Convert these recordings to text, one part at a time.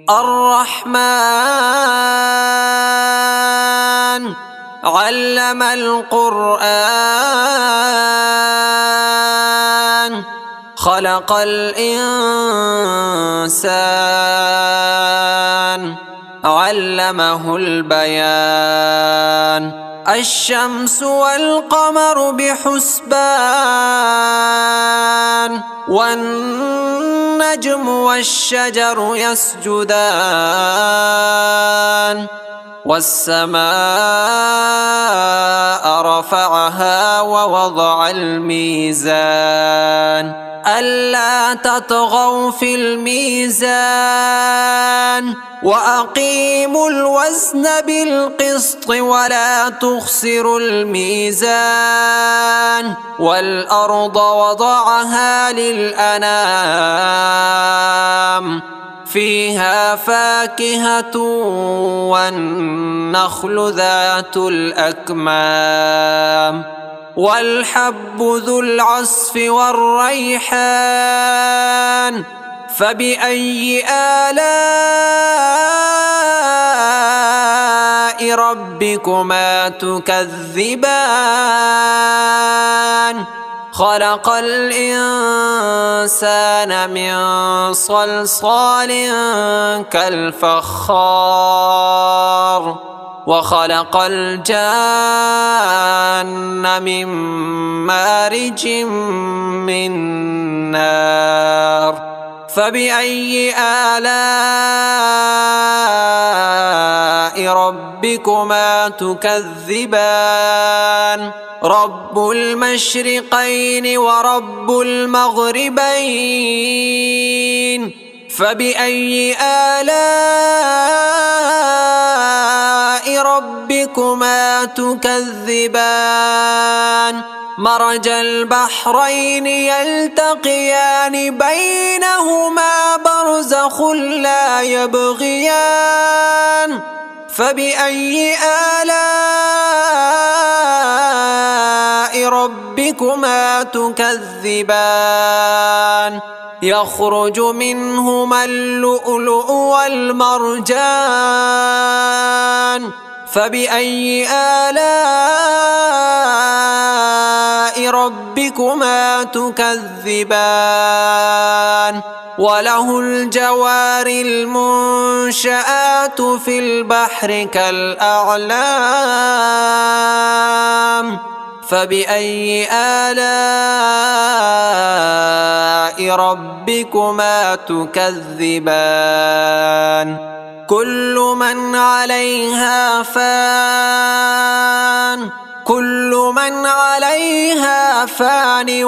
الرحمن علم القرآن خلق الإنسان علمه البيان الشمس والقمر بحسبان والنجم والشجر يسجدان والسماء رفعها ووضع الميزان ألا تطغوا في الميزان وأقيموا الوزن بالقسط ولا تخسروا الميزان والأرض وضعها للأنام فيها فاكهة والنخل ذات الأكمام والحب ذو العصف والريحان فبأي آلاء ربكما تكذبان خلق الإنسان من صلصال كالفخار وخلق الجان من مارج من نار فبأي آلاء ربكما تكذبان رب المشرقين ورب المغربين فبأي آلاء ربكما تكذبان مرج البحرين يلتقيان بينهما برزخ لا يبغيان فبأي آلاء ربكما تكذبان يخرج منهما اللؤلؤ والمرجان فبأي آلاء ربكما تكذبان وله الجوار المنشآت في البحر كالأعلام فبأي آلاء ربكما تكذبان كل من عليها فان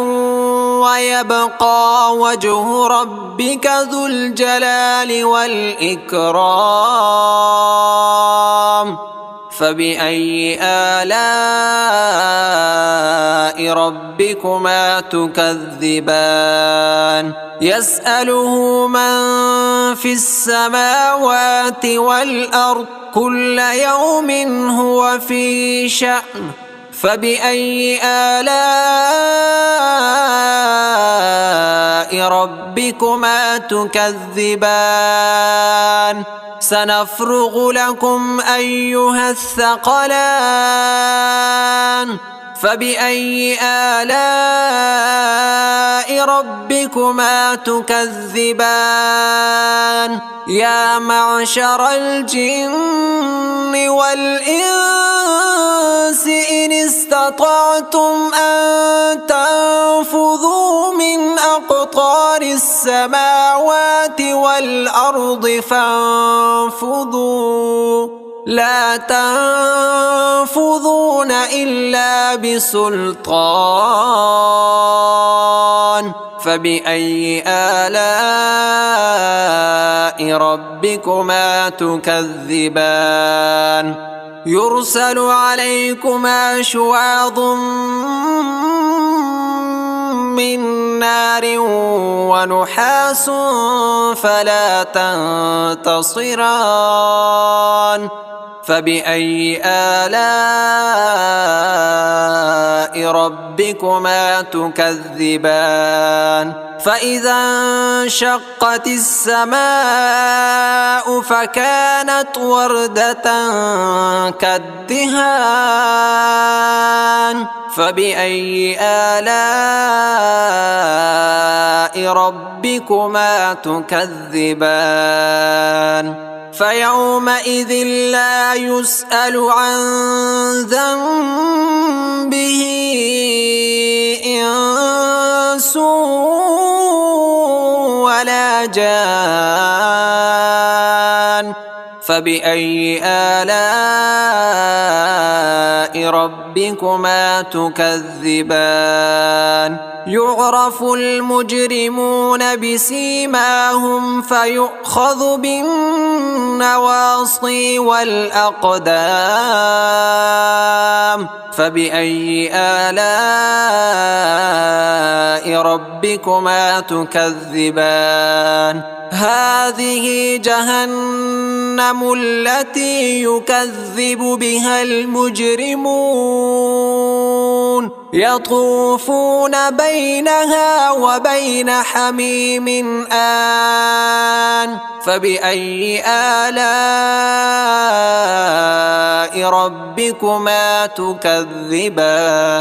ويبقى وجه ربك ذو الجلال والإكرام فبأي آلاء ربكما تكذبان يسأله من في السماوات والأرض كل يوم هو في شأن فبأي آلاء ربكما تكذبان سنفرغ لكم أيها الثقلان فبأي آلاء ربكما تكذبان يا معشر الجن والإنس إن استطعتم أن تنفذوا من أقطار السماوات والأرض فانفذوا لا تنفذون إلا بسلطان فبأي آلاء ربكما تكذبان يرسل عليكما شواظ من نار ونحاس فلا تنتصران فبأي آلاء ربكما تكذبان فإذا انشقت السماء فكانت وردة كالدهان فبأي آلاء ربكما تكذبان فيومئذ لا يسأل عن ذنبه إنس ولا جان فبأي آلاء ربكما تكذبان يعرف المجرمون بسيماهم فيؤخذ بالنواصي والأقدام فبأي آلاء ربكما تكذبان هذه جهنم التي يكذب بها المجرمون يطوفون بينها وبين حميم آن فبأي آلاء ربكما تكذبان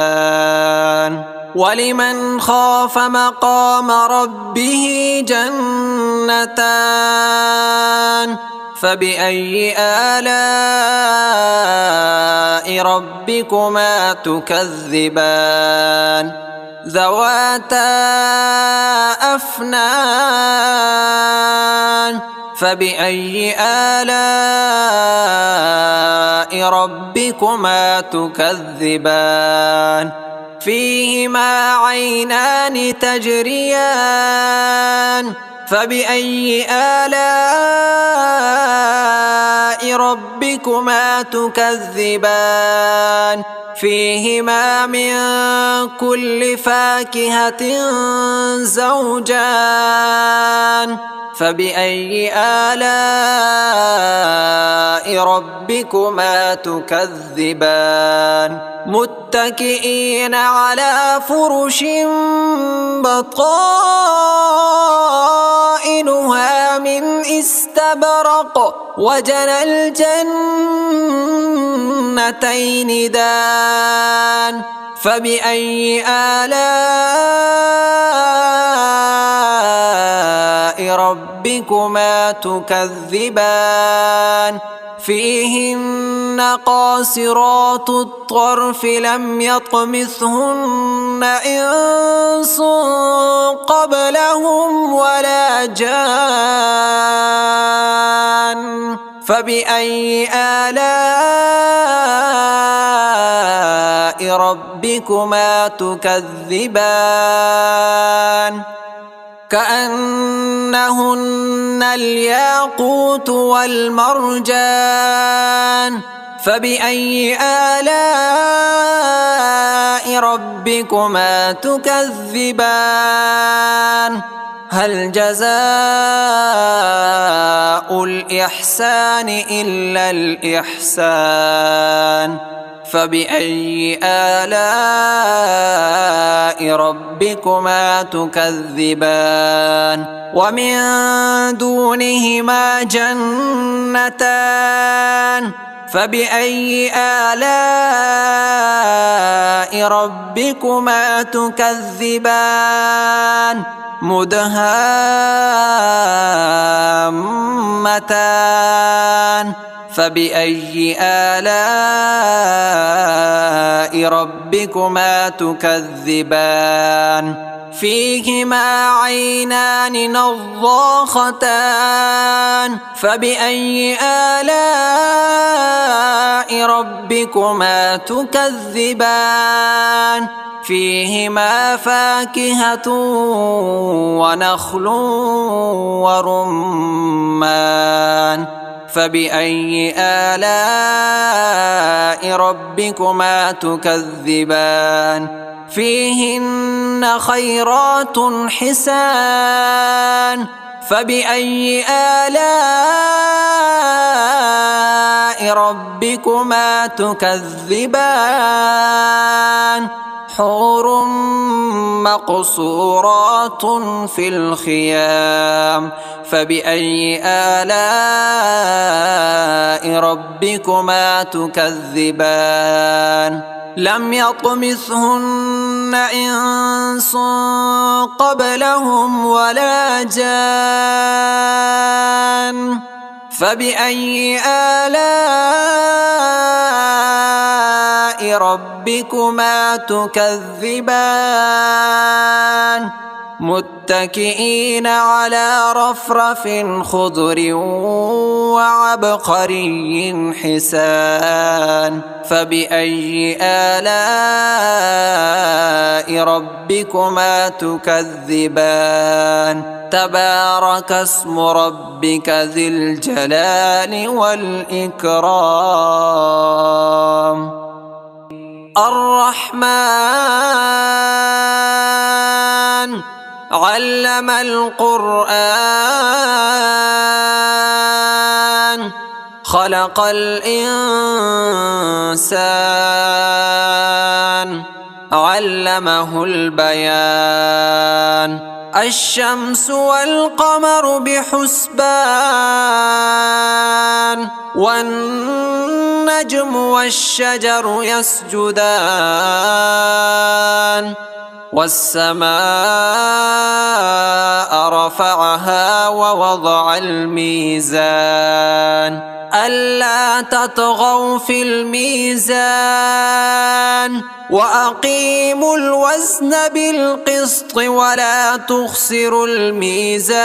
ولمن خاف مقام ربه جنتان فبأي آلاء ربكما تكذبان ذواتا أفنان فبأي آلاء ربكما تكذبان فيهما عينان تجريان فبأي آلاء ربكما تكذبان فيهما من كل فاكهة زوجان فبأي آلاء ربكما تكذبان متكئين على فرش بطائنها من استبرق وجنى الجنتين دان فبأي آلاء ربكما تكذبان فيهن قاصرات الطرف لم يطمثهن إنس قبلهم ولا جان فبأي آلاء ربكما تكذبان كأنهن الياقوت والمرجان فبأي آلاء ربكما تكذبان هل جزاء الإحسان إلا الإحسان فبأي آلاء ربكما تكذبان ومن دونهما جنتان فبأي آلاء ربكما تكذبان مدهامتان فبأي آلاء ربكما تكذبان فيهما عينان نضاختان فبأي آلاء ربكما تكذبان فيهما فاكهة ونخل ورمان فبأي آلاء ربكما تكذبان فيهن خيرات حسان فبأي آلاء ربكما تكذبان حور مقصورات في الخيام فبأي آلاء ربكما تكذبان لم يطمثهن إنس قبلهم ولا جان فبأي آلاء ربكما تكذبان متكئين على رفرف خضر وعبقري حسان فبأي آلاء ربكما تكذبان تبارك اسم ربك ذي الجلال والإكرام الرحمن علم القرآن خلق الإنسان علمه البيان الشمس والقمر بحسبان والنجم والشجر يسجدان والسماء رفعها ووضع الميزان ألا تطغوا في الميزان وأقيموا الوزن بالقسط ولا تخسروا الميزان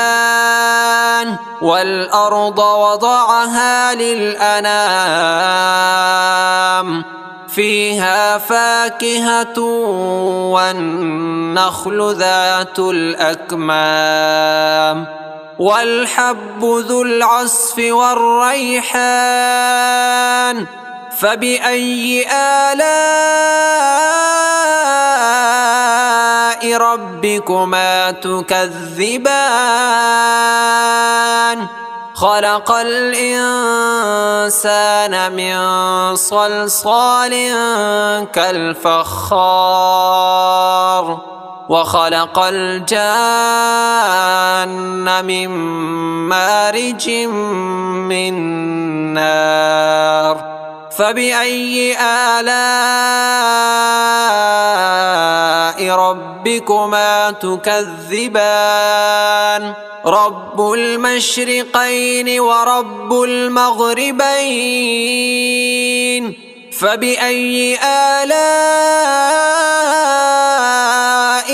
والأرض وضعها للأنام فيها فاكهة والنخل ذات الأكمام والحب ذو العصف والريحان فبأي آلاء ربكما تكذبان خلق الإنسان من صلصال كالفخار وخلق الجان من مارج من نار فبأي آلاء ربكما تكذبان رب المشرقين ورب المغربين فبأي آلاء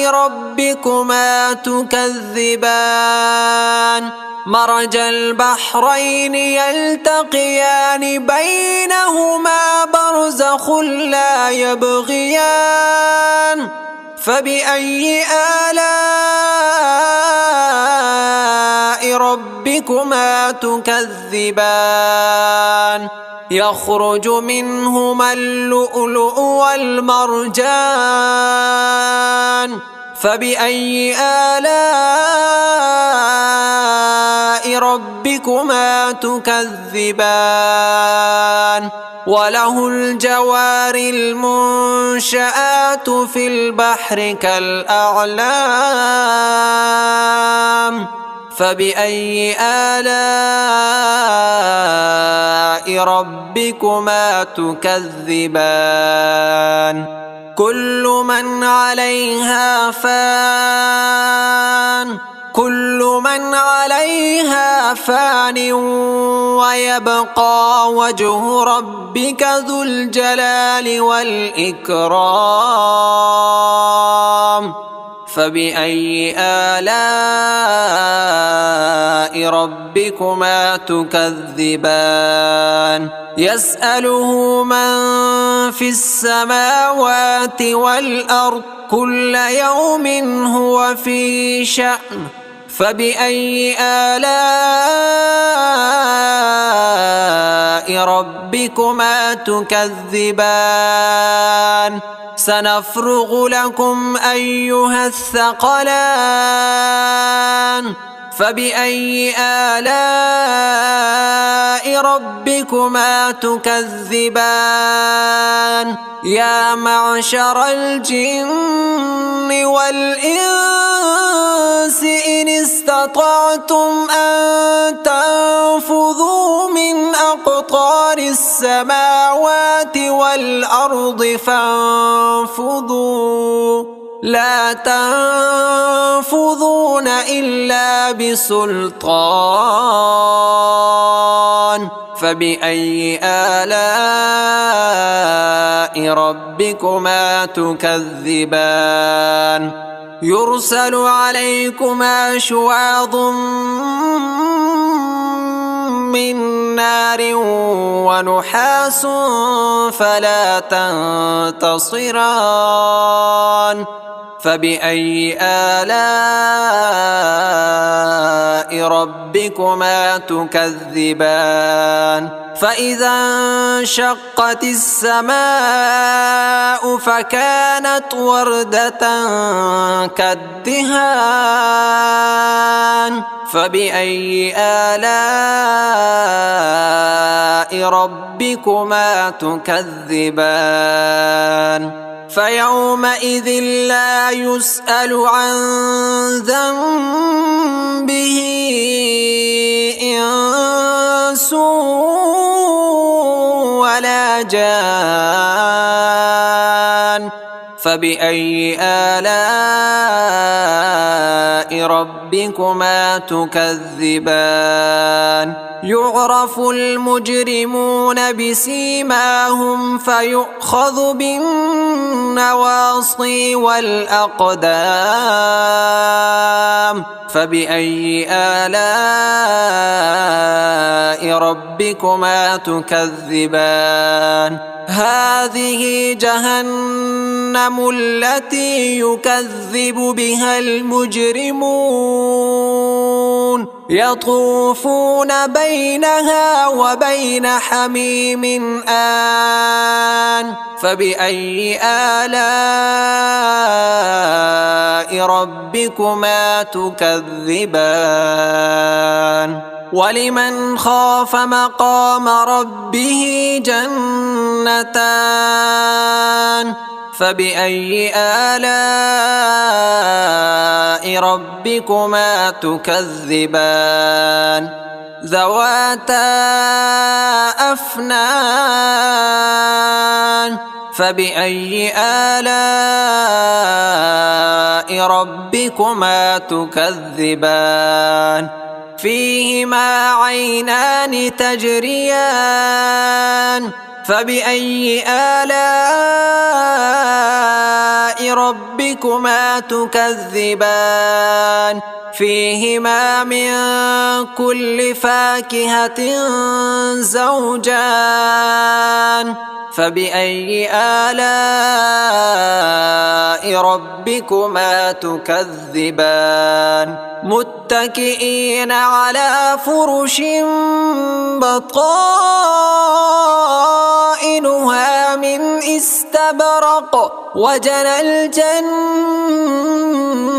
ربكما تكذبان مرج البحرين يلتقيان بينهما برزخ لا يبغيان فبأي آلاء ربكما تكذبان يخرج منهما اللؤلؤ والمرجان فبأي آلاء ربكما تكذبان وله الجوار المنشآت في البحر كالأعلام فبأي آلاء ربكما تكذبان كل من عليها فان ويبقى وجه ربك ذو الجلال والإكرام فبأي آلاء ربكما تكذبان يسأله من في السماوات والأرض كل يوم هو في شأن فبأي آلاء ربكما تكذبان سنفرغ لكم أيها الثقلان فبأي آلاء ربكما تكذبان يا معشر الجن والإنس إن استطعتم أن تنفذوا من أقطار السماوات والأرض فانفذوا لا تنفذون إلا بسلطان فبأي آلاء ربكما تكذبان يرسل عليكما شواظ من نار ونحاس فلا تنتصران فبأي آلاء ربكما تكذبان فإذا انشقت السماء فكانت وردة كالدهان فبأي آلاء ربكما تكذبان فيومئذ لا يسأل عن ذنبه إنس ولا جان فبأي آلاء ربكما تكذبان يعرف المجرمون بسيماهم فيؤخذ بالنواصي والأقدام فبأي آلاء ربكما تكذبان هذه جهنم التي يكذب بها المجرمون يطوفون بينها وبين حميم آن فبأي آلاء ربكما تكذبان ولمن خاف مقام ربه جنتان فبأي آلاء ربكما تكذبان ذواتا أفنان فبأي آلاء ربكما تكذبان فيهما عينان تجريان فبأي آلاء ربكما تكذبان فيهما من كل فاكهة زوجان فبأي آلاء ربكما تكذبان متكئين على فرش بطائنها من استبرق وجنى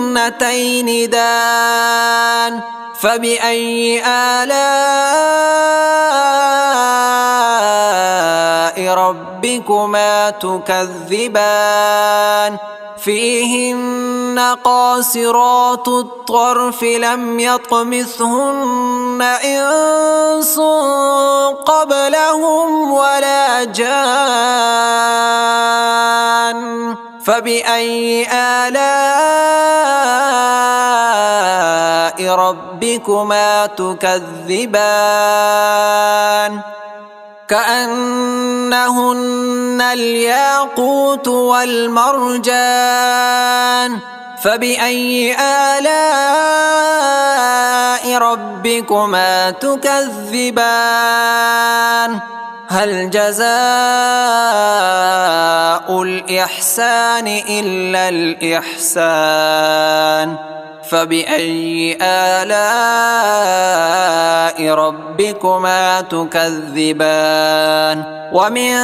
الجنتين دان فبأي آلاء ربكما تكذبان فيهن قاصرات الطرف لم يطمثهن إنس قبلهم ولا جان فبأي آلاء ربكما تكذبان كأنهن الياقوت والمرجان فبأي آلاء ربكما تكذبان هل جزاء الإحسان إلا الإحسان فبأي آلاء ربكما تكذبان ومن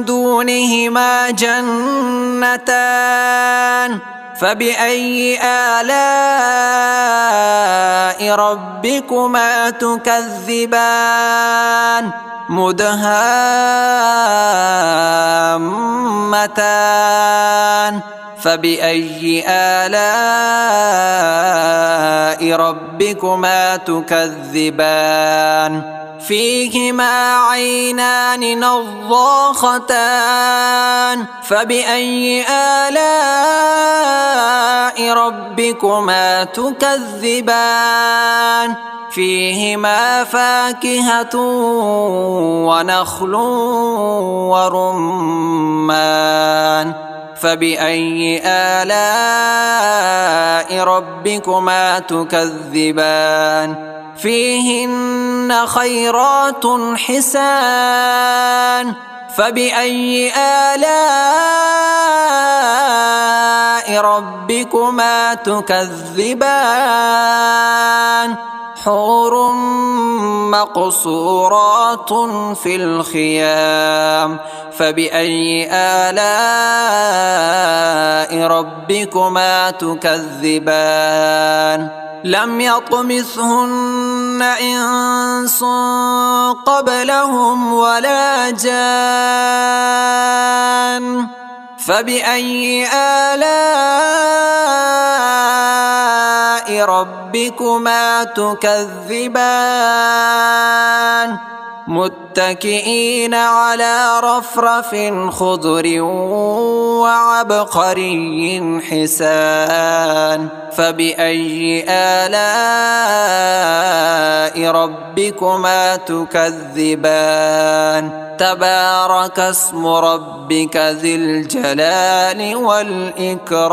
دونهما جنتان فبأي آلاء ربكما تكذبان مدهامتان فبأي آلاء ربكما تكذبان فيهما عينان نضاختان فبأي آلاء ربكما تكذبان فيهما فاكهة ونخل ورمان فبأي آلاء ربكما تكذبان فيهن خيرات حسان فبأي آلاء ربكما تكذبان حور مقصورات في الخيام فبأي آلاء ربكما تكذبان لم يطمثهن إنس قبلهم ولا جان فبأي آلاء ربكما تكذبان متكئين على رفرف خضر وعبقري حسان فبأي آلاء ربكما تكذبان تبارك اسم ربك ذي الجلال والإكرام